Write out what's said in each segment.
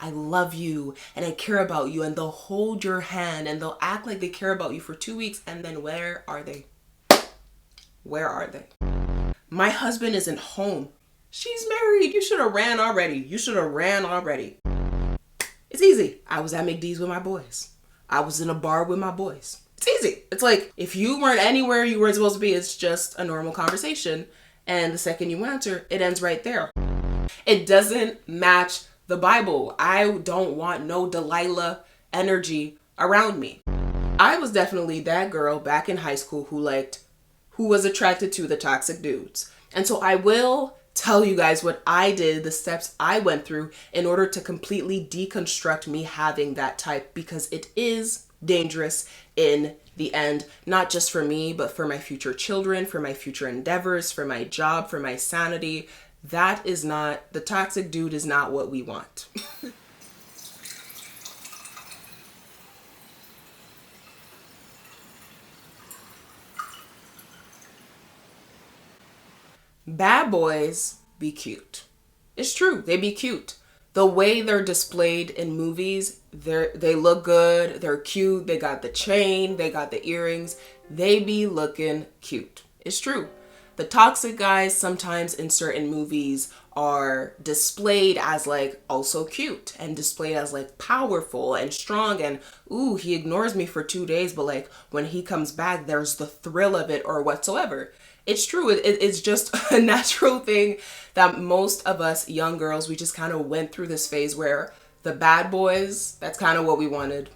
I love you and I care about you, and they'll hold your hand and they'll act like they care about you for 2 weeks, and then where are they? Where are they? My husband isn't home. She's married. You should have ran already. You should have ran already. It's easy. I was at McD's with my boys. I was in a bar with my boys. It's easy. It's like, if you weren't anywhere you weren't supposed to be, it's just a normal conversation. And the second you answer, it ends right there. It doesn't match the Bible. I don't want no Delilah energy around me. I was definitely that girl back in high school who was attracted to the toxic dudes. And so I will tell you guys what I did, the steps I went through in order to completely deconstruct me having that type, because it is dangerous in the end, not just for me, but for my future children, for my future endeavors, for my job, for my sanity. That is not, the toxic dude is not what we want. Bad boys be cute. It's true, they be cute. The way they're displayed in movies, they look good, they're cute, they got the chain, they got the earrings, they be looking cute. It's true. The toxic guys sometimes in certain movies are displayed as like also cute and displayed as like powerful and strong, and ooh, he ignores me for 2 days, but like when he comes back, there's the thrill of it or whatsoever. It's true. It's just a natural thing that most of us young girls, we just kind of went through this phase where the bad boys, that's kind of what we wanted.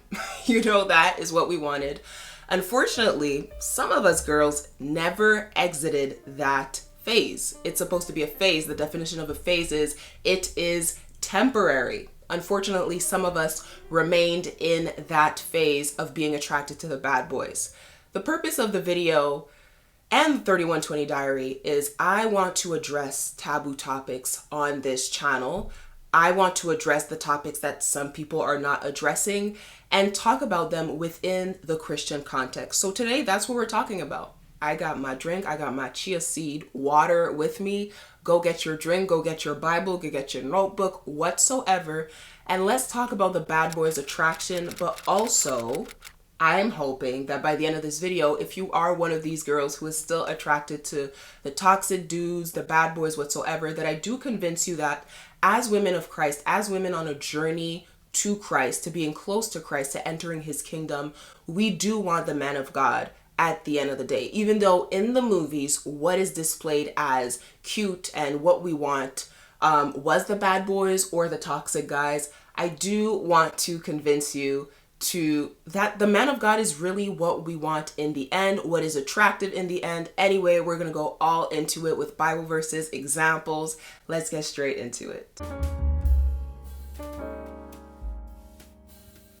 That is what we wanted. Unfortunately, some of us girls never exited that phase. It's supposed to be a phase. The definition of a phase is it is temporary. Unfortunately, some of us remained in that phase of being attracted to the bad boys. The purpose of the video and the 3120 Diary is I want to address taboo topics on this channel. I want to address the topics that some people are not addressing and talk about them within the Christian context. So today, that's what we're talking about. I got my drink, I got my chia seed water with me. Go get your drink, go get your Bible, go get your notebook, whatsoever. And let's talk about the bad boys attraction, but also I'm hoping that by the end of this video, if you are one of these girls who is still attracted to the toxic dudes, the bad boys, whatsoever, that I do convince you that as women of Christ, as women on a journey to Christ, to being close to Christ, to entering his kingdom, we do want the man of God at the end of the day. Even though in the movies, what is displayed as cute and what we want was the bad boys or the toxic guys, I do want to convince you to that the man of God is really what we want in the end, what is attractive in the end. Anyway, we're going to go all into it with Bible verses, examples. Let's get straight into it.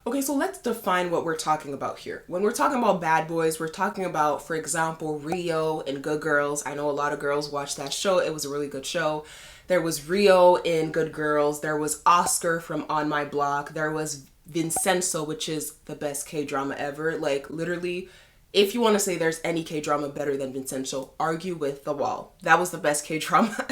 Okay, so let's define what we're talking about here. When we're talking about bad boys, we're talking about, for example, Rio in Good Girls. I know a lot of girls watched that show. It was a really good show. There was Rio in Good Girls. There was Oscar from On My Block. There was Vincenzo, which is the best K-drama ever. Like literally, if you want to say there's any K-drama better than Vincenzo, argue with the wall. That was the best K-drama,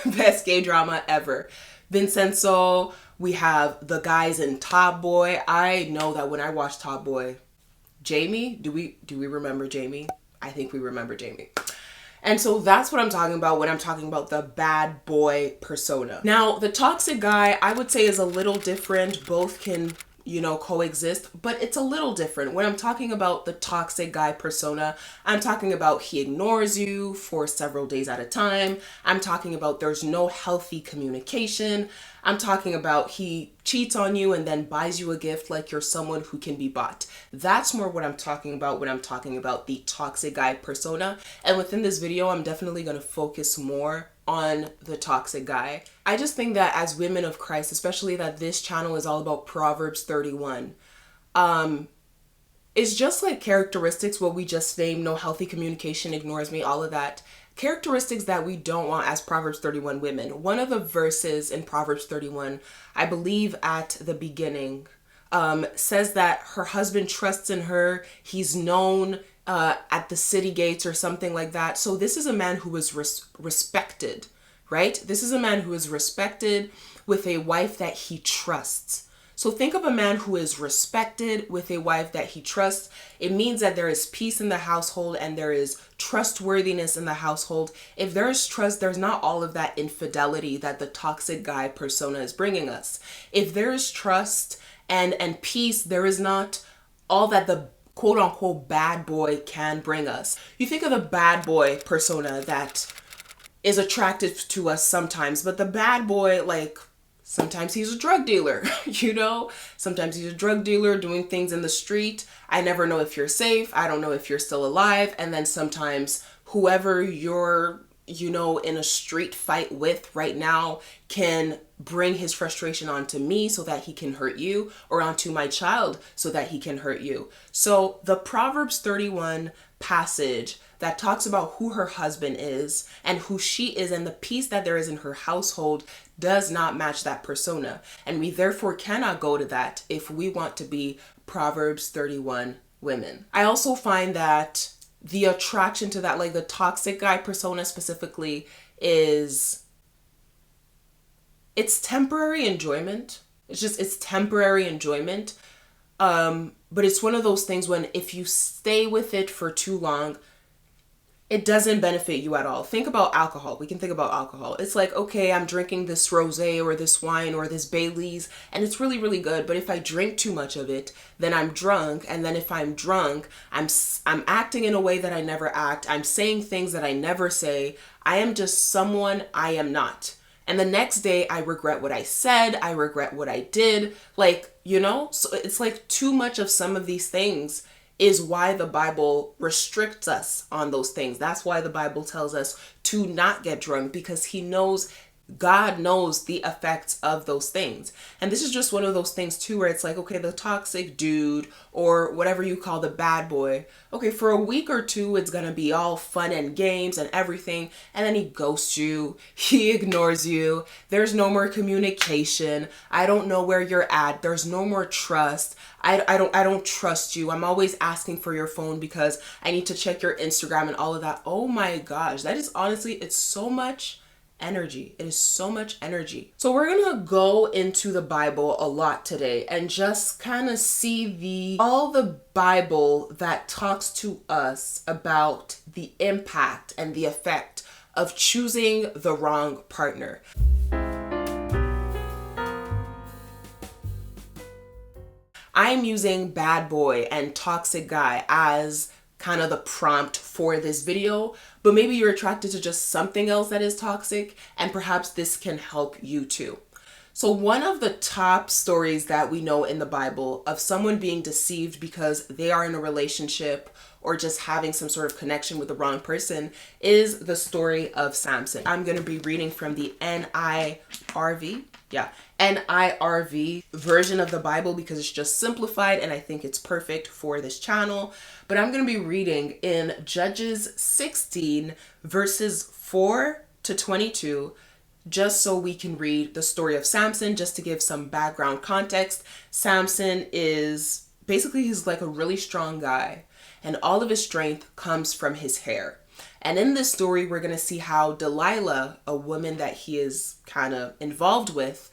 best K-drama ever. Vincenzo, we have the guys in Top Boy. I know that when I watched Top Boy, Jamie, do we remember Jamie? I think we remember Jamie. And so that's what I'm talking about when I'm talking about the bad boy persona. Now, the toxic guy, I would say, is a little different. Both can, coexist, but it's a little different. When I'm talking about the toxic guy persona, I'm talking about he ignores you for several days at a time. I'm talking about there's no healthy communication. I'm talking about he cheats on you and then buys you a gift like you're someone who can be bought. That's more what I'm talking about when I'm talking about the toxic guy persona. And within this video, I'm definitely going to focus more on the toxic guy. I just think that as women of Christ, especially that this channel is all about Proverbs 31, it's just like characteristics what we just named: no healthy communication, ignores me, all of that. Characteristics that we don't want as Proverbs 31 women. One of the verses in Proverbs 31, I believe at the beginning, says that her husband trusts in her. He's known at the city gates or something like that. So this is a man who is respected, right? This is a man who is respected, with a wife that he trusts. So think of a man who is respected with a wife that he trusts. It means that there is peace in the household and there is trustworthiness in the household. If there is trust, there's not all of that infidelity that the toxic guy persona is bringing us. If there is trust and peace, there is not all that the quote unquote bad boy can bring us. You think of the bad boy persona that is attractive to us sometimes, but the bad boy, like, sometimes he's a drug dealer, sometimes he's a drug dealer doing things in the street. I never know if you're safe. I don't know if you're still alive. And then sometimes whoever you're, in a street fight with right now can bring his frustration onto me so that he can hurt you, or onto my child so that he can hurt you. So the Proverbs 31 passage that talks about who her husband is and who she is and the peace that there is in her household does not match that persona. And we therefore cannot go to that if we want to be Proverbs 31 women. I also find that the attraction to that, like the toxic guy persona specifically, it's temporary enjoyment. It's temporary enjoyment. But it's one of those things when if you stay with it for too long, it doesn't benefit you at all. Think about alcohol. We can think about alcohol. It's like, okay, I'm drinking this rosé or this wine or this Bailey's, and it's really, really good. But if I drink too much of it, then I'm drunk. And then if I'm drunk, I'm acting in a way that I never act. I'm saying things that I never say. I am just someone I am not. And the next day I regret what I said. I regret what I did. So it's like too much of some of these things is why the Bible restricts us on those things. That's why the Bible tells us to not get drunk, because God knows the effects of those things. And this is just one of those things too, where it's like, okay, the toxic dude or whatever you call the bad boy, okay, for a week or two, it's going to be all fun and games and everything. And then he ghosts you. He ignores you. There's no more communication. I don't know where you're at. There's no more trust. I don't trust you. I'm always asking for your phone because I need to check your Instagram and all of that. Oh my gosh. That is honestly, it's so much energy. It is so much energy. So we're going to go into the Bible a lot today and just kind of see all the Bible that talks to us about the impact and the effect of choosing the wrong partner. I'm using bad boy and toxic guy as kind of the prompt for this video, but maybe you're attracted to just something else that is toxic, and perhaps this can help you too. So one of the top stories that we know in the Bible of someone being deceived because they are in a relationship or just having some sort of connection with the wrong person is the story of Samson. I'm going to be reading from the NIRV version of the Bible because it's just simplified and I think it's perfect for this channel. But I'm going to be reading in Judges 16 verses 4 to 22, just so we can read the story of Samson, just to give some background context. Samson is basically, he's like a really strong guy, and all of his strength comes from his hair. And in this story, we're going to see how Delilah, a woman that he is kind of involved with,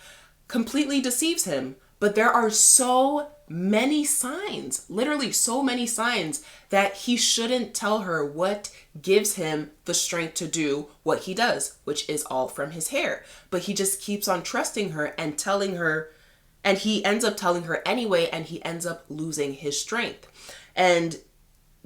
completely deceives him. But there are so many signs, literally so many signs, that he shouldn't tell her what gives him the strength to do what he does, which is all from his hair. But he just keeps on trusting her and telling her, and he ends up telling her anyway, and he ends up losing his strength. And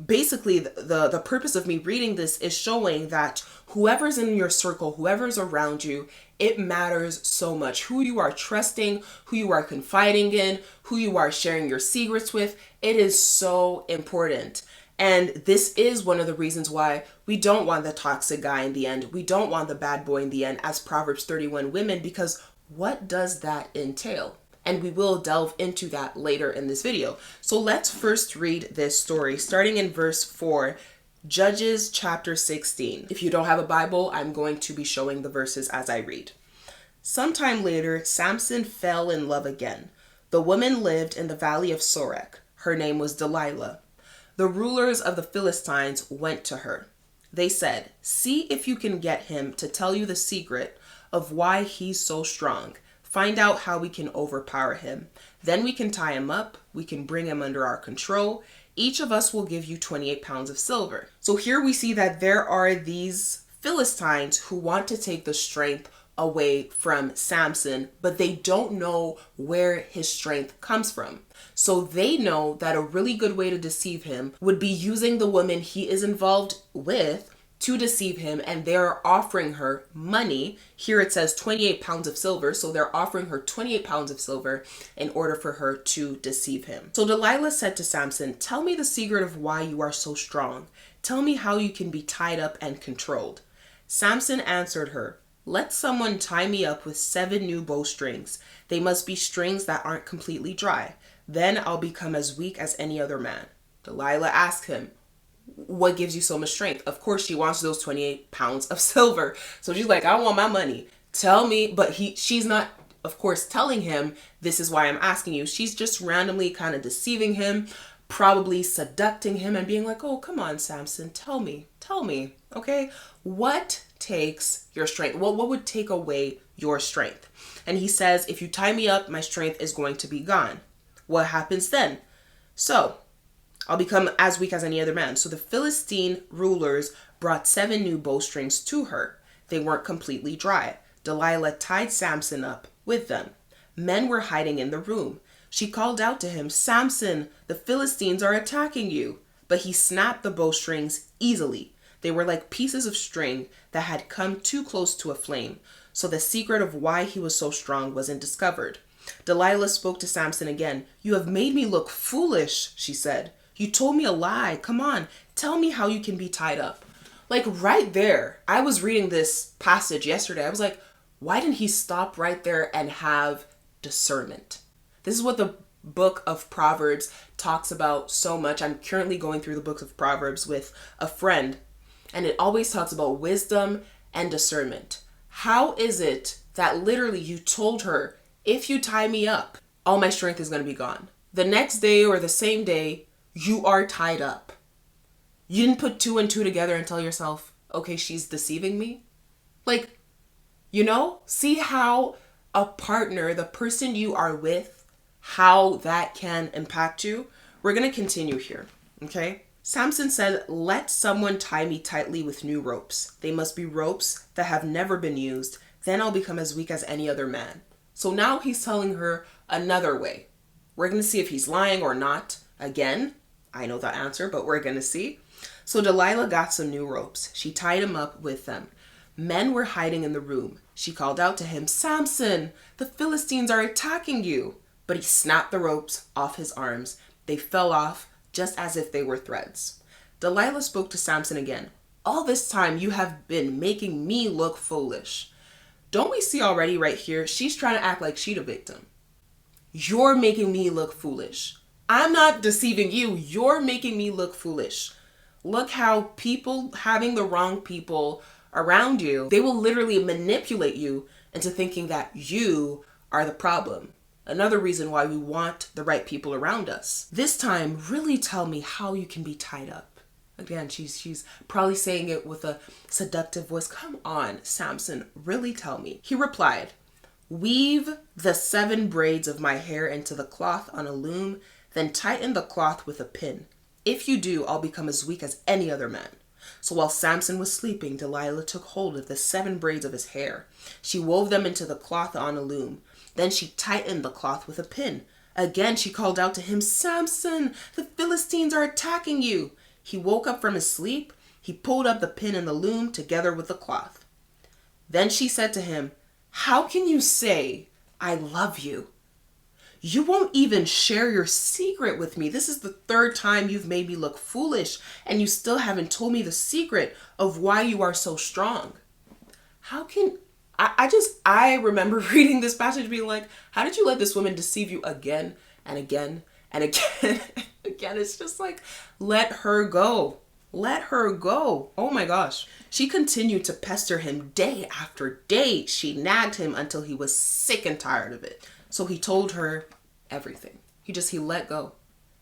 basically the purpose of me reading this is showing that whoever's in your circle, whoever's around you, it matters so much. Who you are trusting, who you are confiding in, who you are sharing your secrets with, it is so important. And this is one of the reasons why we don't want the toxic guy in the end. We don't want the bad boy in the end as Proverbs 31 women, because what does that entail? And we will delve into that later in this video. So let's first read this story, starting in verse 4, Judges chapter 16. If you don't have a Bible, I'm going to be showing the verses as I read. Sometime later, Samson fell in love again. The woman lived in the valley of Sorek. Her name was Delilah. The rulers of the Philistines went to her. They said, "See if you can get him to tell you the secret of why he's so strong. Find out how we can overpower him. Then we can tie him up. We can bring him under our control. Each of us will give you 28 pounds of silver. So here we see that there are these Philistines who want to take the strength away from Samson, but they don't know where his strength comes from. So they know that a really good way to deceive him would be using the woman he is involved with to deceive him, and they're offering her money. Here it says 28 pounds of silver, so they're offering her 28 pounds of silver in order for her to deceive him. So Delilah said to Samson, "Tell me the secret of why you are so strong. Tell me how you can be tied up and controlled." Samson answered her, "Let someone tie me up with 7 new bowstrings. They must be strings that aren't completely dry. Then I'll become as weak as any other man." Delilah asked him, "What gives you so much strength?" Of course, she wants those 28 pounds of silver. So she's like, "I want my money. Tell me." But she's not, of course, telling him, "This is why I'm asking you." She's just randomly kind of deceiving him, probably seducting him and being like, "Oh, come on, Samson, tell me, okay? What takes your strength? What would take away your strength?" And he says, "If you tie me up, my strength is going to be gone." What happens then? "So I'll become as weak as any other man." So the Philistine rulers brought 7 new bowstrings to her. They weren't completely dry. Delilah tied Samson up with them. Men were hiding in the room. She called out to him, "Samson, the Philistines are attacking you." But he snapped the bowstrings easily. They were like pieces of string that had come too close to a flame. So the secret of why he was so strong wasn't discovered. Delilah spoke to Samson again. "You have made me look foolish," she said. "You told me a lie. Come on, tell me how you can be tied up." Like right there, I was reading this passage yesterday. I was like, why didn't he stop right there and have discernment? This is what the book of Proverbs talks about so much. I'm currently going through the book of Proverbs with a friend, and it always talks about wisdom and discernment. How is it that literally you told her, "If you tie me up, all my strength is going to be gone"? The next day or the same day, you are tied up. You didn't put 2 and 2 together and tell yourself, "Okay, she's deceiving me." Like, see how a partner, the person you are with, how that can impact you. We're going to continue here, okay? Samson said, "Let someone tie me tightly with new ropes. They must be ropes that have never been used. Then I'll become as weak as any other man." So now he's telling her another way. We're going to see if he's lying or not. Again, I know the answer, but we're going to see. So Delilah got some new ropes. She tied him up with them. Men were hiding in the room. She called out to him, "Samson, the Philistines are attacking you." But he snapped the ropes off his arms. They fell off just as if they were threads. Delilah spoke to Samson again. "All this time you have been making me look foolish." Don't we see already right here? She's trying to act like she's a victim. You're making me look foolish. I'm not deceiving you. You're making me look foolish. Look how people, having the wrong people around you, they will literally manipulate you into thinking that you are the problem. Another reason why we want the right people around us. This time, really tell me how you can be tied up. Again, she's probably saying it with a seductive voice. "Come on, Samson, really tell me." He replied, "Weave the 7 braids of my hair into the cloth on a loom, then tighten the cloth with a pin. If you do, I'll become as weak as any other man." So while Samson was sleeping, Delilah took hold of the 7 braids of his hair. She wove them into the cloth on a loom. Then she tightened the cloth with a pin. Again, she called out to him, "Samson, the Philistines are attacking you." He woke up from his sleep. He pulled up the pin and the loom together with the cloth. Then she said to him, "How can you say, 'I love you'? You won't even share your secret with me. This is the 3rd time you've made me look foolish, and you still haven't told me the secret of why you are so strong." How can... I remember reading this passage being like, how did you let this woman deceive you again and again and again? Again, it's just like, let her go. Let her go. Oh my gosh. She continued to pester him day after day. She nagged him until he was sick and tired of it. So he told her everything. He let go.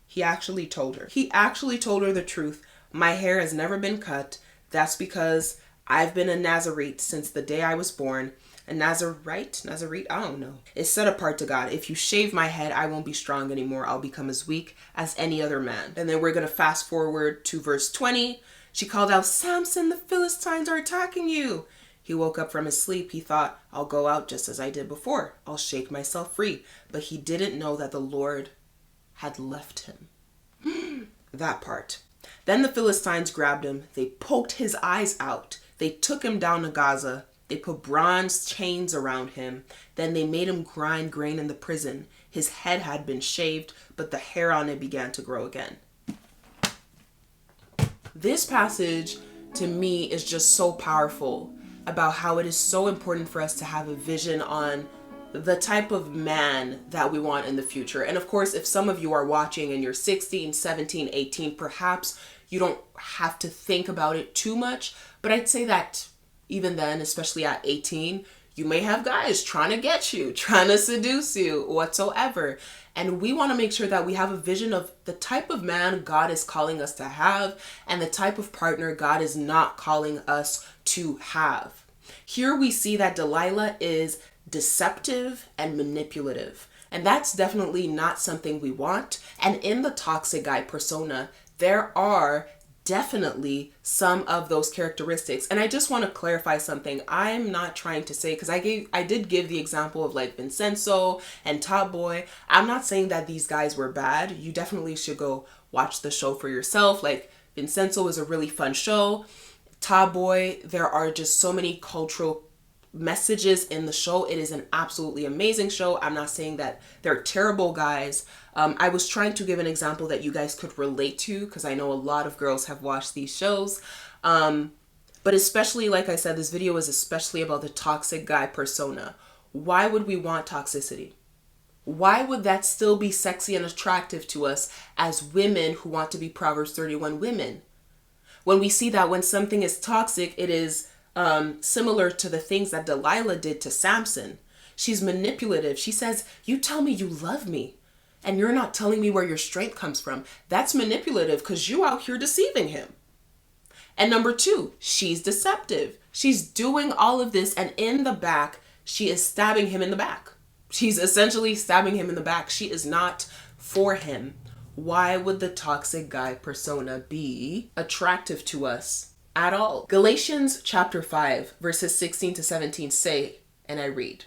He actually told her. He actually told her the truth. "My hair has never been cut. That's because I've been a Nazarite since the day I was born. A Nazarite, I don't know, is set apart to God. If you shave my head, I won't be strong anymore. I'll become as weak as any other man. And then we're going to fast forward to verse 20. She called out, Samson, the Philistines are attacking you. He woke up from his sleep. He thought, I'll go out just as I did before. I'll shake myself free. But he didn't know that the Lord had left him. That part. Then the Philistines grabbed him. They poked his eyes out. They took him down to Gaza. They put bronze chains around him. Then they made him grind grain in the prison. His head had been shaved, but the hair on it began to grow again. This passage, to me, is just so powerful about how it is so important for us to have a vision on the type of man that we want in the future. And of course, if some of you are watching and you're 16, 17, 18, perhaps you don't have to think about it too much. But I'd say that even then, especially at 18, you may have guys trying to get you, trying to seduce you, whatsoever. And we want to make sure that we have a vision of the type of man God is calling us to have and the type of partner God is not calling us to have. Here we see that Delilah is deceptive and manipulative. And that's definitely not something we want. And in the toxic guy persona, there are definitely some of those characteristics. And I just want to clarify something. I'm not trying to say, because I did give the example of like Vincenzo and Top Boy. I'm not saying that these guys were bad. You definitely should go watch the show for yourself. Like Vincenzo is a really fun show. Top Boy, there are just so many cultural messages in the show. It is an absolutely amazing show. I'm not saying that they're terrible guys. I was trying to give an example that you guys could relate to, because I know a lot of girls have watched these shows. But especially, like I said, this video is especially about the toxic guy persona. Why would we want toxicity? Why would that still be sexy and attractive to us as women who want to be Proverbs 31 women? When we see that when something is toxic, it is similar to the things that Delilah did to Samson. She's manipulative. She says, you tell me you love me and you're not telling me where your strength comes from. That's manipulative because you out here deceiving him. And number two, she's deceptive. She's doing all of this, and in the back, she is stabbing him in the back. She's essentially stabbing him in the back. She is not for him. Why would the toxic guy persona be attractive to us at all? Galatians chapter 5, verses 16 to 17 say, and I read,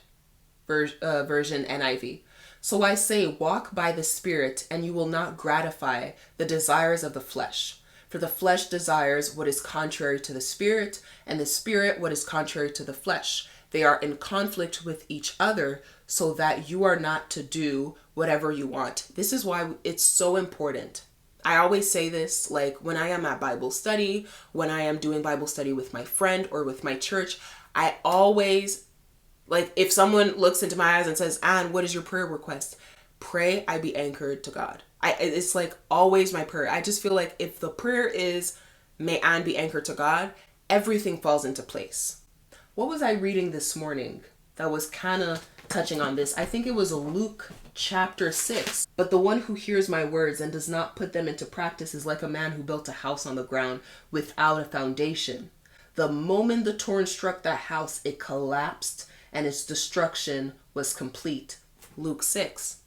version NIV. So I say, walk by the Spirit, and you will not gratify the desires of the flesh. For the flesh desires what is contrary to the Spirit, and the Spirit what is contrary to the flesh. They are in conflict with each other, so that you are not to do whatever you want. This is why it's so important. I always say this, like when I am at Bible study, when I am doing Bible study with my friend or with my church, I always, like if someone looks into my eyes and says, Anne, what is your prayer request? Pray I be anchored to God. It's like always my prayer. I just feel like if the prayer is, may Anne be anchored to God, everything falls into place. What was I reading this morning that was kind of touching on this? I think it was Luke chapter 6. But the one who hears my words and does not put them into practice is like a man who built a house on the ground without a foundation. The moment the torrent struck that house, it collapsed and its destruction was complete. Luke 6.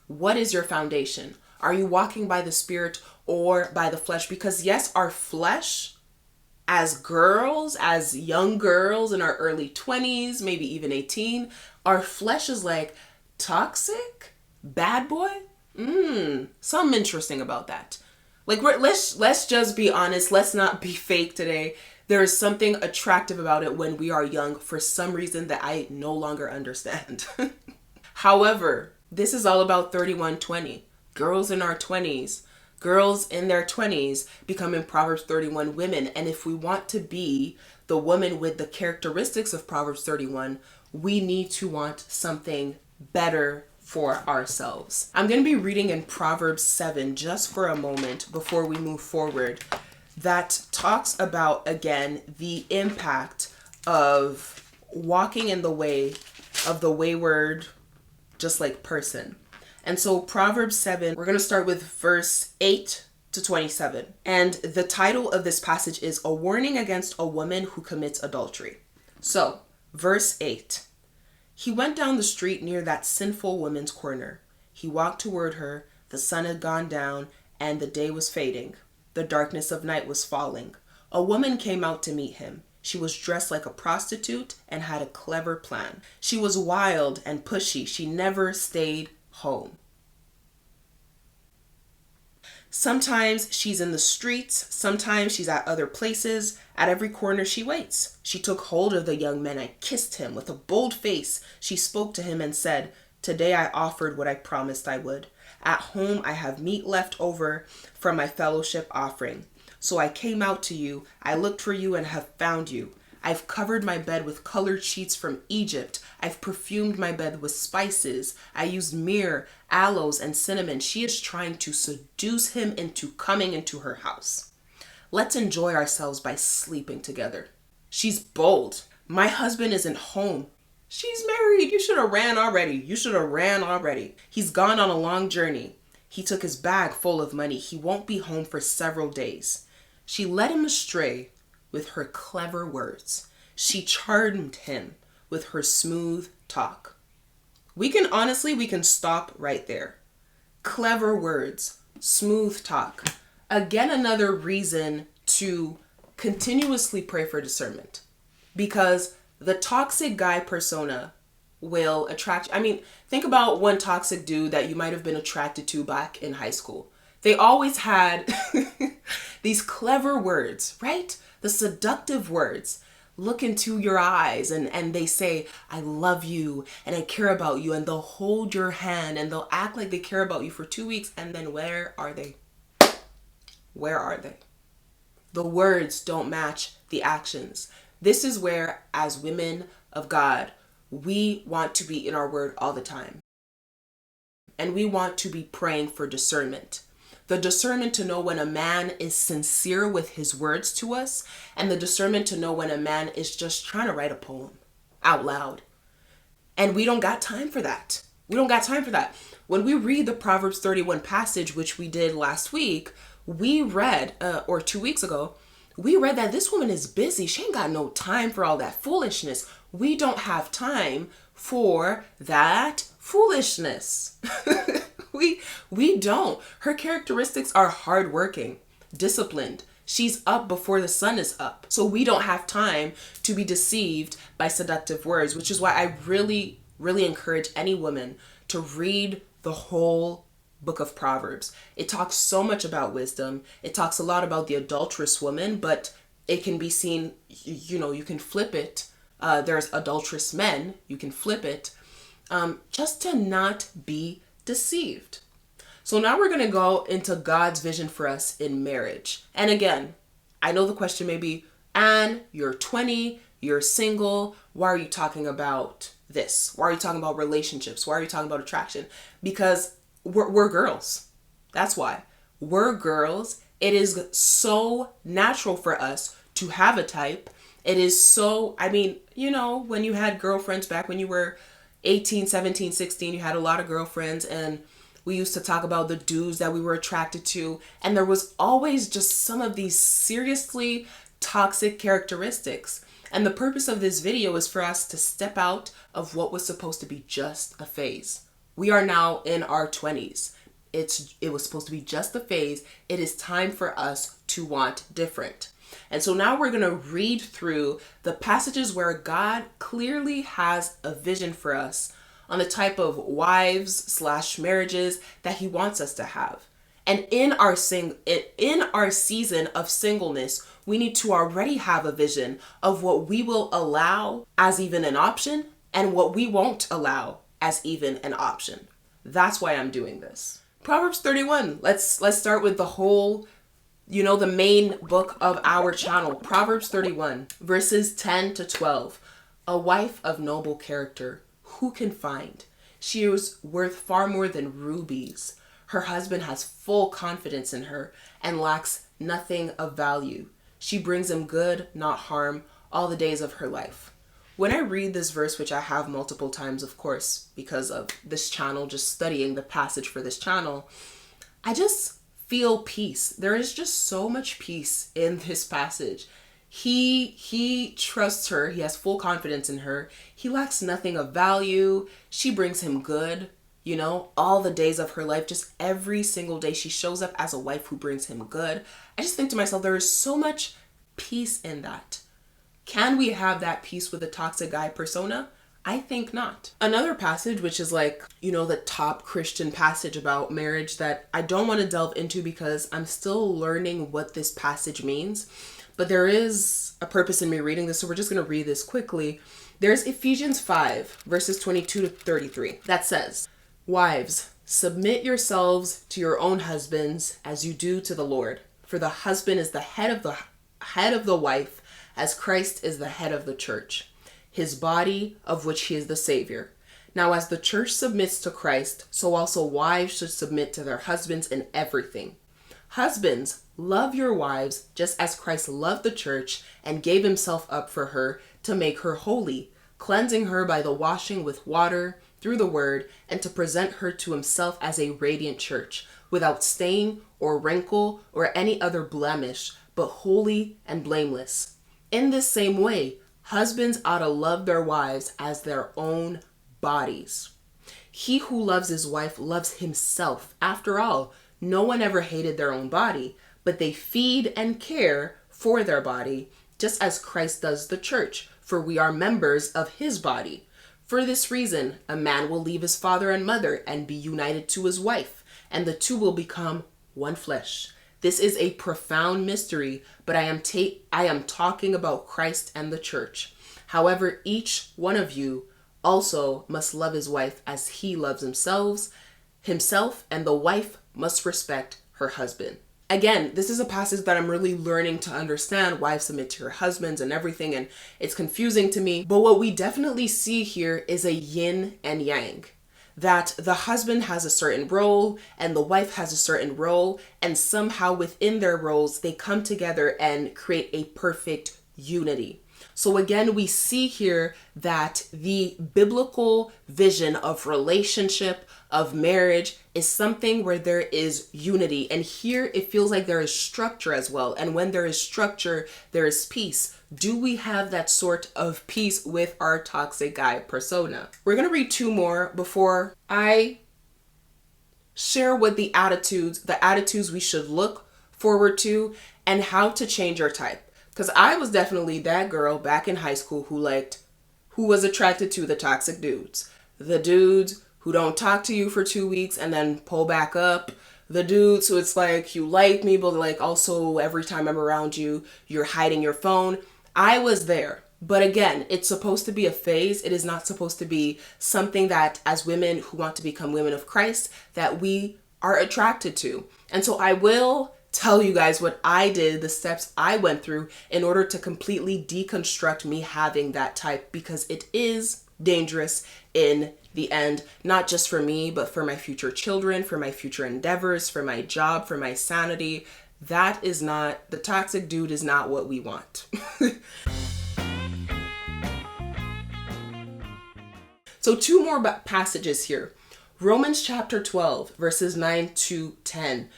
What is your foundation? Are you walking by the Spirit or by the flesh? Because yes, our flesh as girls, as young girls in our early 20s, maybe even 18, our flesh is like toxic, bad boy. Something interesting about that. Like let's just be honest. Let's not be fake today. There is something attractive about it when we are young for some reason that I no longer understand. However, this is all about 3120. Girls in our 20s. Girls in their 20s becoming Proverbs 31 women. And if we want to be the woman with the characteristics of Proverbs 31, we need to want something better for ourselves. I'm going to be reading in Proverbs 7 just for a moment before we move forward. That talks about, again, the impact of walking in the way of the wayward, just like person. And so Proverbs 7, we're going to start with verse 8 to 27. And the title of this passage is A Warning Against a Woman Who Commits Adultery. So, verse 8. He went down the street near that sinful woman's corner. He walked toward her. The sun had gone down, and the day was fading. The darkness of night was falling. A woman came out to meet him. She was dressed like a prostitute and had a clever plan. She was wild and pushy. She never stayed home. Sometimes she's in the streets. Sometimes she's at other places. At every corner she waits. She took hold of the young man and kissed him. With a bold face, she spoke to him and said, "Today I offered what I promised I would. At home I have meat left over from my fellowship offering. So I came out to you. I looked for you and have found you. I've covered my bed with colored sheets from Egypt. I've perfumed my bed with spices. I used myrrh, aloes, and cinnamon." She is trying to seduce him into coming into her house. "Let's enjoy ourselves by sleeping together." She's bold. "My husband isn't home." She's married. You should have ran already. He's gone on a long journey. He took his bag full of money. He won't be home for several days. She led him astray with her clever words. She charmed him with her smooth talk. We can stop right there. Clever words, smooth talk. Again, another reason to continuously pray for discernment, because the toxic guy persona will attract. Think about one toxic dude that you might have been attracted to back in high school. They always had these clever words, right? The seductive words. Look into your eyes and they say, "I love you and I care about you," and they'll hold your hand and they'll act like they care about you for 2 weeks, and then where are they? Where are they? The words don't match the actions. This is where, as women of God, we want to be in our word all the time. And we want to be praying for discernment. The discernment to know when a man is sincere with his words to us, and the discernment to know when a man is just trying to write a poem out loud. And we don't got time for that. When we read the Proverbs 31 passage, which we did last week, we read, or 2 weeks ago, we read that this woman is busy. She ain't got no time for all that foolishness. We don't have time for that foolishness. We don't. Her characteristics are hardworking, disciplined. She's up before the sun is up. So we don't have time to be deceived by seductive words, which is why I really, really encourage any woman to read the whole book of Proverbs. It talks so much about wisdom. It talks a lot about the adulterous woman, but it can be seen, you can flip it. There's adulterous men. You can flip it just to not be deceived. So now we're going to go into God's vision for us in marriage. And again, I know the question may be, "Anne, you're 20, you're single. Why are you talking about this? Why are you talking about relationships? Why are you talking about attraction?" Because we're girls. That's why. We're girls. It is so natural for us to have a type. It is so, when you had girlfriends back when you were 18, 17, 16, you had a lot of girlfriends, and we used to talk about the dudes that we were attracted to. And there was always just some of these seriously toxic characteristics. And the purpose of this video is for us to step out of what was supposed to be just a phase. We are now in our 20s. It was supposed to be just a phase. It is time for us to want different. And so now we're going to read through the passages where God clearly has a vision for us on the type of wives/marriages that he wants us to have. And in our season of singleness, we need to already have a vision of what we will allow as even an option and what we won't allow as even an option. That's why I'm doing this. Proverbs 31. Let's start with the whole, the main book of our channel. Proverbs 31, verses 10 to 12. A wife of noble character, who can find? She is worth far more than rubies. Her husband has full confidence in her and lacks nothing of value. She brings him good, not harm, all the days of her life. When I read this verse, which I have multiple times, of course, because of this channel, just studying the passage for this channel, I just feel peace. There is just so much peace in this passage. He trusts her. He has full confidence in her. He lacks nothing of value. She brings him good, all the days of her life, just every single day she shows up as a wife who brings him good. I just think to myself, there is so much peace in that. Can we have that peace with a toxic guy persona? I think not. Another passage, which is the top Christian passage about marriage that I don't want to delve into because I'm still learning what this passage means. But there is a purpose in me reading this, so we're just going to read this quickly. There's Ephesians 5, verses 22 to 33, that says, "Wives, submit yourselves to your own husbands as you do to the Lord. For the husband is the head of the wife, as Christ is the head of the church, his body, of which he is the Savior. Now as the church submits to Christ, so also wives should submit to their husbands in everything. Husbands, love your wives just as Christ loved the church and gave himself up for her to make her holy, cleansing her by the washing with water through the word, and to present her to himself as a radiant church, without stain or wrinkle or any other blemish, but holy and blameless. In this same way, husbands ought to love their wives as their own bodies. He who loves his wife loves himself. After all, no one ever hated their own body, but they feed and care for their body, just as Christ does the church, for we are members of his body. For this reason, a man will leave his father and mother and be united to his wife, and the two will become one flesh. This is a profound mystery, but I am talking about Christ and the church. However, each one of you also must love his wife as he loves himself, and the wife must respect her husband." Again, this is a passage that I'm really learning to understand. Wives, submit to your husbands and everything, and it's confusing to me. But what we definitely see here is a yin and yang. That the husband has a certain role and the wife has a certain role, and somehow within their roles, they come together and create a perfect unity. So again, we see here that the biblical vision of relationship, of marriage, is something where there is unity. And here it feels like there is structure as well. And when there is structure, there is peace. Do we have that sort of peace with our toxic guy persona? We're going to read two more before I share what the attitudes we should look forward to and how to change our type. Because I was definitely that girl back in high school who was attracted to the toxic dudes. The dudes who don't talk to you for 2 weeks and then pull back up. The dudes who it's like, you like me, but also every time I'm around you, you're hiding your phone. I was there. But again, it's supposed to be a phase. It is not supposed to be something that as women who want to become women of Christ, that we are attracted to. And so I will tell you guys what I did, the steps I went through in order to completely deconstruct me having that type, because it is dangerous in the end, not just for me, but for my future children, for my future endeavors, for my job, for my sanity. The toxic dude is not what we want. So two more passages here. Romans chapter 12, verses 9 to 10.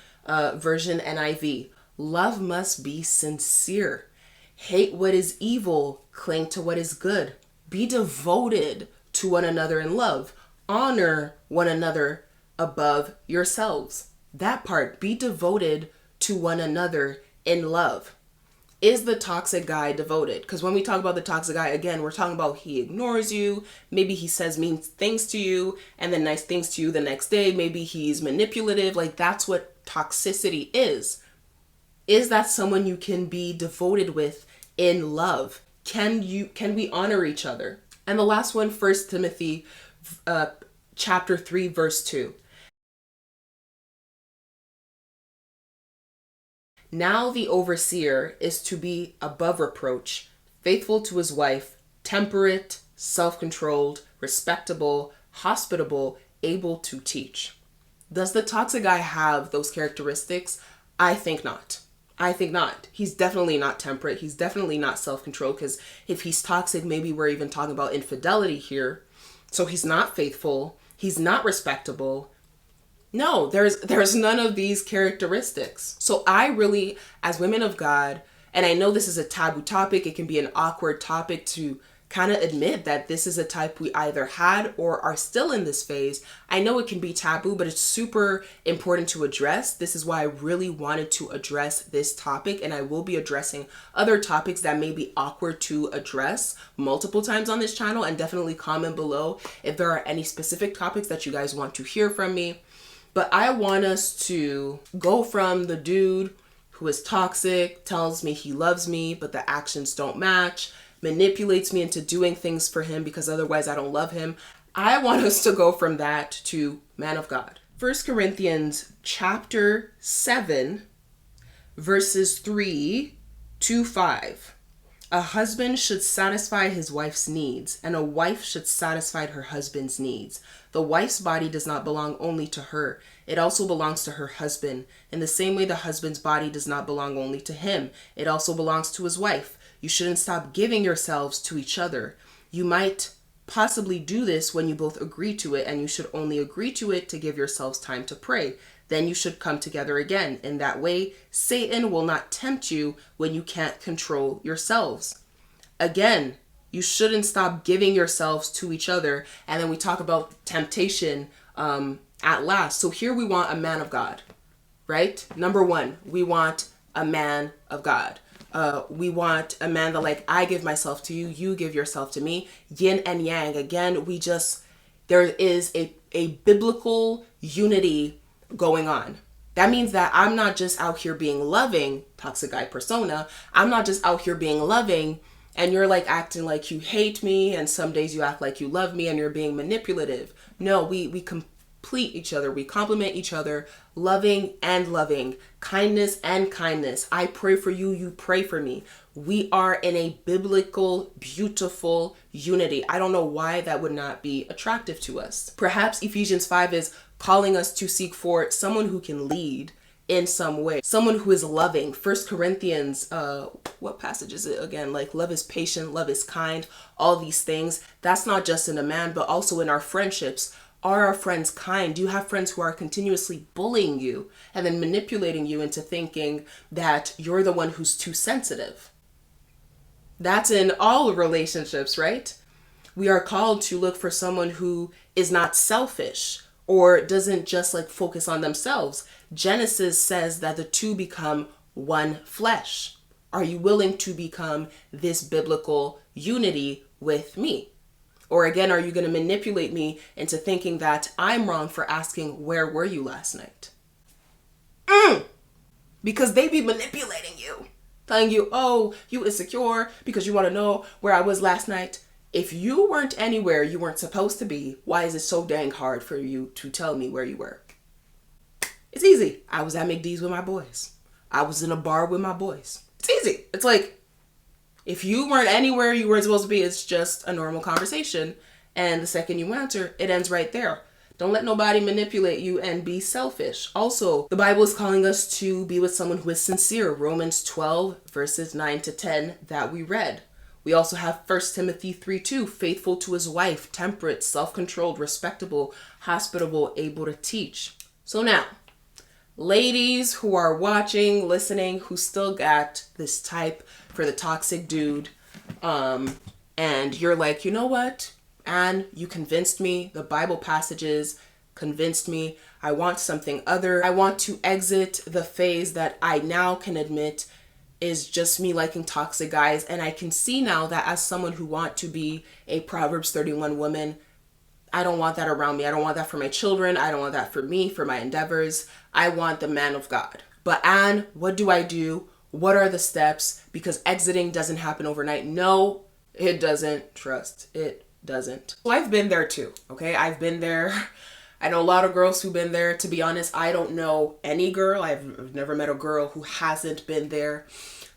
Version NIV. Love must be sincere. Hate what is evil. Cling to what is good. Be devoted to one another in love. Honor one another above yourselves. That part. Be devoted to one another in love. Is the toxic guy devoted? Because when we talk about the toxic guy, again, we're talking about he ignores you. Maybe he says mean things to you and then nice things to you the next day. Maybe he's manipulative. That's what toxicity is. Is that someone you can be devoted with in love? Can we honor each other? And the last one, 1 Timothy chapter 3, verse 2. Now the overseer is to be above reproach, faithful to his wife, temperate, self-controlled, respectable, hospitable, able to teach. Does the toxic guy have those characteristics? I think not. He's definitely not temperate. He's definitely not self-controlled, because if he's toxic, maybe we're even talking about infidelity here. So he's not faithful. He's not respectable. No, there's none of these characteristics. So I really, as women of God, And I know this is a taboo topic. It can be an awkward topic to kind of admit that this is a type we either had or are still in this phase. I know it can be taboo, but it's super important to address. This is why I really wanted to address this topic, and I will be addressing other topics that may be awkward to address multiple times on this channel. And definitely comment below if there are any specific topics that you guys want to hear from me. But I want us to go from the dude who is toxic, tells me he loves me, but the actions don't match, manipulates me into doing things for him because otherwise I don't love him. I want us to go from that to man of God. 1 Corinthians chapter 7, verses 3 to 5. A husband should satisfy his wife's needs, and a wife should satisfy her husband's needs. The wife's body does not belong only to her. It also belongs to her husband. In the same way, the husband's body does not belong only to him. It also belongs to his wife. You shouldn't stop giving yourselves to each other. You might possibly do this when you both agree to it, and you should only agree to it to give yourselves time to pray. Then you should come together again. In that way, Satan will not tempt you when you can't control yourselves. Again, you shouldn't stop giving yourselves to each other. And then we talk about temptation at last. So here we want a man of God, right? Number one, we want a man of God. We want a man that, like, I give myself to you, you give yourself to me, yin and yang. Again, there is a biblical unity going on. That means that I'm not just out here being loving, toxic guy persona. I'm not just out here being loving and you're like acting like you hate me, and some days you act like you love me and you're being manipulative. No, we complete each other. We complement each other, loving and loving, kindness and kindness. I pray for you, you pray for me. We are in a biblical, beautiful unity. I don't know why that would not be attractive to us. Perhaps Ephesians 5 is calling us to seek for someone who can lead in some way, someone who is loving. 1 Corinthians, what passage is it again? Like, love is patient, love is kind, all these things. That's not just in a man, but also in our friendships. Are our friends kind? Do you have friends who are continuously bullying you and then manipulating you into thinking that you're the one who's too sensitive? That's in all relationships, right? We are called to look for someone who is not selfish or doesn't just like focus on themselves. Genesis says that the two become one flesh. Are you willing to become this biblical unity with me? Or again, are you going to manipulate me into thinking that I'm wrong for asking, where were you last night? Because they be manipulating you, telling you, oh, you insecure because you want to know where I was last night. If you weren't anywhere you weren't supposed to be, why is it so dang hard for you to tell me where you were? It's easy. I was at McD's with my boys. I was in a bar with my boys. It's easy. It's like, if you weren't anywhere you weren't supposed to be, it's just a normal conversation. And the second you answer, it ends right there. Don't let nobody manipulate you and be selfish. Also, the Bible is calling us to be with someone who is sincere. Romans 12, verses 9 to 10 that we read. We also have 1 Timothy 3:2, faithful to his wife, temperate, self-controlled, respectable, hospitable, able to teach. So now, ladies who are watching, listening, who still got this type for the toxic dude, and you're like, you know what, Anne, you convinced me. The Bible passages convinced me. I want something other. I want to exit the phase that I now can admit is just me liking toxic guys. And I can see now that as someone who want to be a Proverbs 31 woman, I don't want that around me. I don't want that for my children. I don't want that for me, for my endeavors. I want the man of God. But Anne, what do I do? What are the steps? Because exiting doesn't happen overnight. No, it doesn't. Trust, it doesn't. Well, I've been there too, okay? I've been there. I know a lot of girls who've been there. To be honest, I don't know any girl. I've never met a girl who hasn't been there.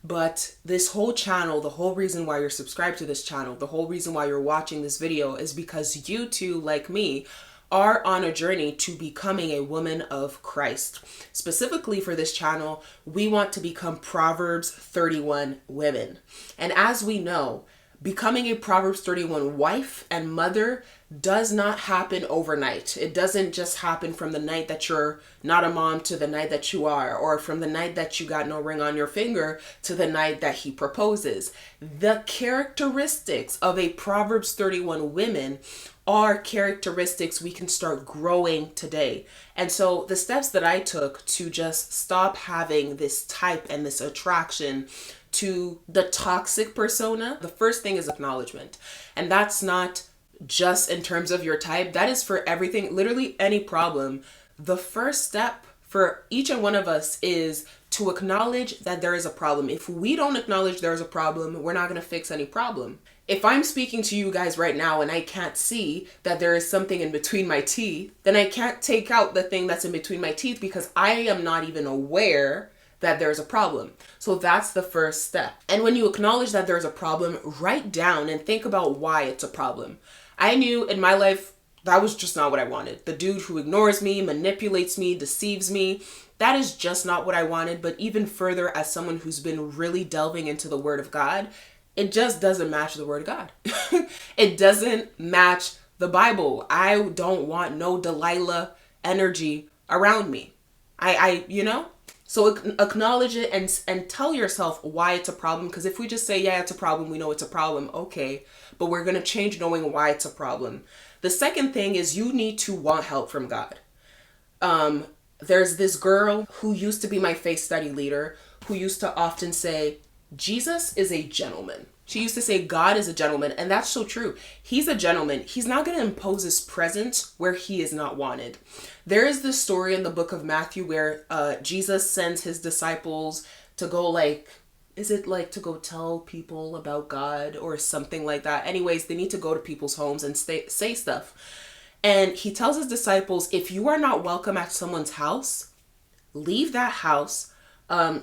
But this whole channel, the whole reason why you're subscribed to this channel, the whole reason why you're watching this video is because you too, like me, are on a journey to becoming a woman of Christ. Specifically for this channel, we want to become Proverbs 31 women. And as we know, Becoming a Proverbs 31 wife and mother does not happen overnight. It doesn't just happen from the night that you're not a mom to the night that you are, or from the night that you got no ring on your finger to the night that he proposes. The characteristics of a Proverbs 31 woman are characteristics we can start growing today. And so the steps that I took to just stop having this type and this attraction to the toxic persona, the first thing is acknowledgement. And that's not just in terms of your type, that is for everything, literally any problem. The first step for each and one of us is to acknowledge that there is a problem. If we don't acknowledge there's a problem, we're not going to fix any problem. If I'm speaking to you guys right now and I can't see that there is something in between my teeth, then I can't take out the thing that's in between my teeth because I am not even aware that there's a problem. So that's the first step. And when you acknowledge that there's a problem, write down and think about why it's a problem. I knew in my life that was just not what I wanted. The dude who ignores me, manipulates me, deceives me, that is just not what I wanted. But even further, as someone who's been really delving into the Word of God, it just doesn't match the Word of God. It doesn't match the Bible. I don't want no Delilah energy around me. So acknowledge it and tell yourself why it's a problem. Because if we just say, yeah, it's a problem, we know it's a problem, okay. But we're going to change knowing why it's a problem. The second thing is you need to want help from God. There's this girl who used to be my faith study leader who used to often say, Jesus is a gentleman. She used to say God is a gentleman, and that's so true. He's a gentleman. He's not going to impose his presence where he is not wanted. There is this story in the book of Matthew where Jesus sends his disciples to go to go tell people about God or something like that. Anyways, they need to go to people's homes and say stuff. And he tells his disciples, if you are not welcome at someone's house, leave that house.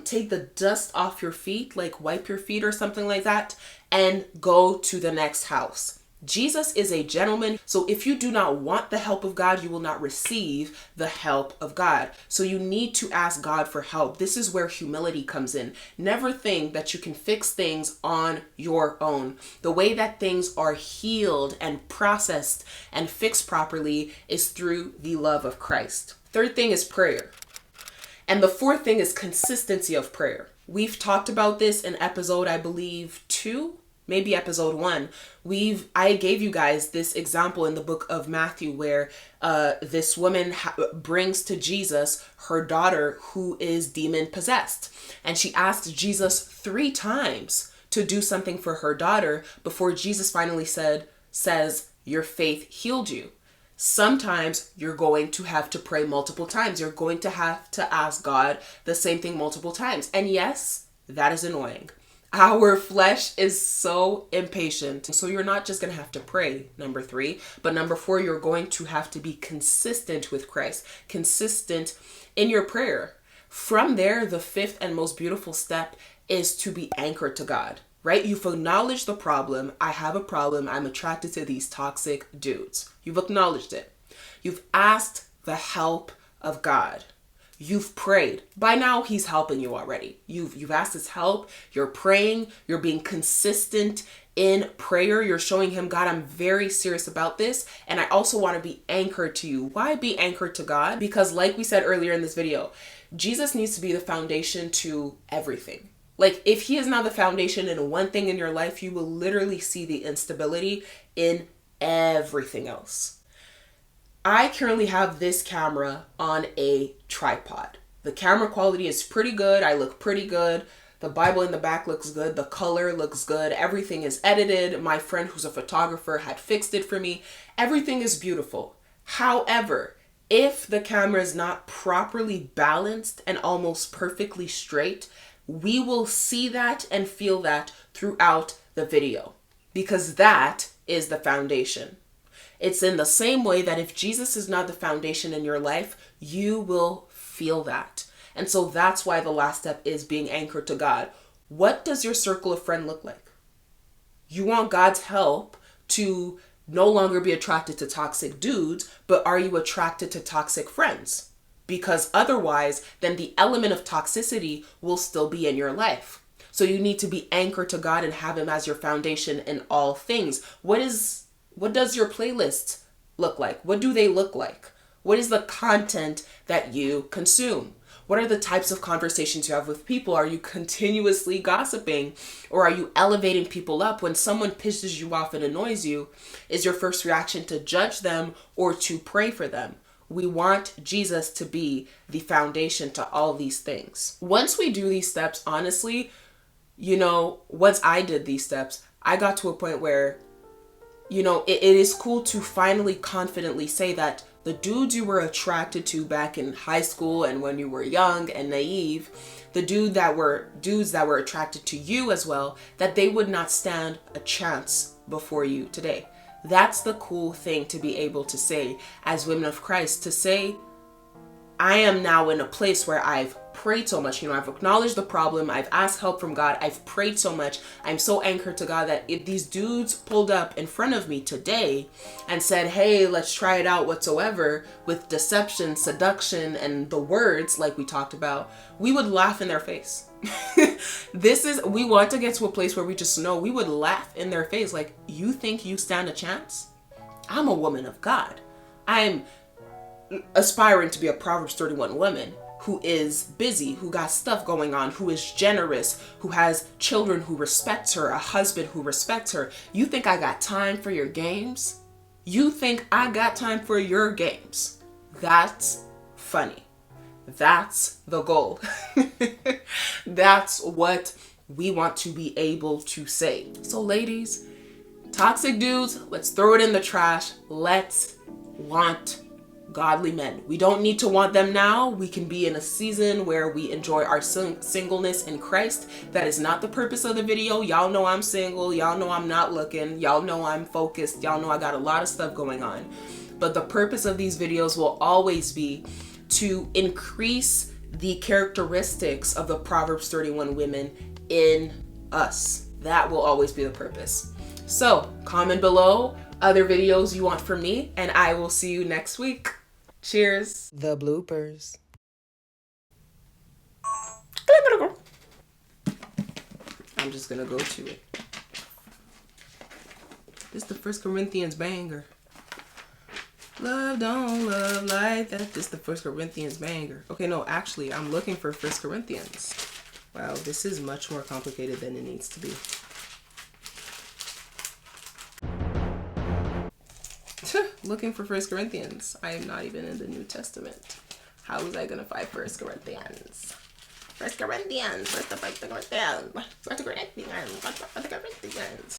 Take the dust off your feet, like wipe your feet or something like that, and go to the next house. Jesus is a gentleman. So if you do not want the help of God, you will not receive the help of God. So you need to ask God for help. This is where humility comes in. Never think that you can fix things on your own. The way that things are healed and processed and fixed properly is through the love of Christ. Third thing is prayer. And the fourth thing is consistency of prayer. We've talked about this in episode, I believe, 2, maybe episode 1. I gave you guys this example in the book of Matthew where this woman brings to Jesus her daughter who is demon possessed. And she asked Jesus 3 times to do something for her daughter before Jesus finally says, your faith healed you. Sometimes you're going to have to pray multiple times. You're going to have to ask God the same thing multiple times. And yes, that is annoying. Our flesh is so impatient. So you're not just going to have to pray, number 3, but number 4, you're going to have to be consistent with Christ, consistent in your prayer. From there, the 5th and most beautiful step is to be anchored to God. Right? You've acknowledged the problem. I have a problem. I'm attracted to these toxic dudes. You've acknowledged it. You've asked the help of God. You've prayed. By now, he's helping you already. You've asked his help. You're praying. You're being consistent in prayer. You're showing him, God, I'm very serious about this. And I also want to be anchored to you. Why be anchored to God? Because like we said earlier in this video, Jesus needs to be the foundation to everything. Like, if he is not the foundation in one thing in your life, you will literally see the instability in everything else. I currently have this camera on a tripod. The camera quality is pretty good. I look pretty good. The Bible in the back looks good. The color looks good. Everything is edited. My friend who's a photographer had fixed it for me. Everything is beautiful. However, if the camera is not properly balanced and almost perfectly straight, we will see that and feel that throughout the video because that is the foundation. It's in the same way that if Jesus is not the foundation in your life, you will feel that. And so that's why the last step is being anchored to God. What does your circle of friends look like? You want God's help to no longer be attracted to toxic dudes, but are you attracted to toxic friends? Because otherwise, then the element of toxicity will still be in your life. So you need to be anchored to God and have him as your foundation in all things. What does your playlist look like? What do they look like? What is the content that you consume? What are the types of conversations you have with people? Are you continuously gossiping, or are you elevating people up? When someone pisses you off and annoys you, is your first reaction to judge them or to pray for them? We want Jesus to be the foundation to all these things. Once we do these steps, honestly, once I did these steps, I got to a point where, it is cool to finally confidently say that the dudes you were attracted to back in high school and when you were young and naive, the dudes that were attracted to you as well, that they would not stand a chance before you today. That's the cool thing to be able to say as women of Christ, to say, I am now in a place where I've prayed so much. I've acknowledged the problem. I've asked help from God. I've prayed so much. I'm so anchored to God that if these dudes pulled up in front of me today and said, hey, let's try it out whatsoever, with deception, seduction, and the words like we talked about, we would laugh in their face. We want to get to a place where we just know we would laugh in their face. Like, you think you stand a chance? I'm a woman of God. I'm aspiring to be a Proverbs 31 woman who is busy, who got stuff going on, who is generous, who has children who respects her, a husband who respects her. You think I got time for your games? You think I got time for your games? That's funny. That's the goal. That's what we want to be able to say. So ladies, toxic dudes, let's throw it in the trash. Let's want godly men. We don't need to want them now. We can be in a season where we enjoy our singleness in Christ. That is not the purpose of the video. Y'all know I'm single. Y'all know I'm not looking. Y'all know I'm focused. Y'all know I got a lot of stuff going on. But the purpose of these videos will always be to increase the characteristics of the Proverbs 31 women in us. That will always be the purpose. So comment below other videos you want from me, and I will see you next week. Cheers. The bloopers. I'm just gonna go to it. This is the 1 Corinthians banger. Love don't love like that. This is the 1 Corinthians banger. Okay, no, actually, I'm looking for 1 Corinthians. Wow, this is much more complicated than it needs to be. Looking for 1 Corinthians. I am not even in the New Testament. How was I gonna find 1 Corinthians? 1 Corinthians. Where's the 1 Corinthians? 1 Corinthians. 1 Corinthians.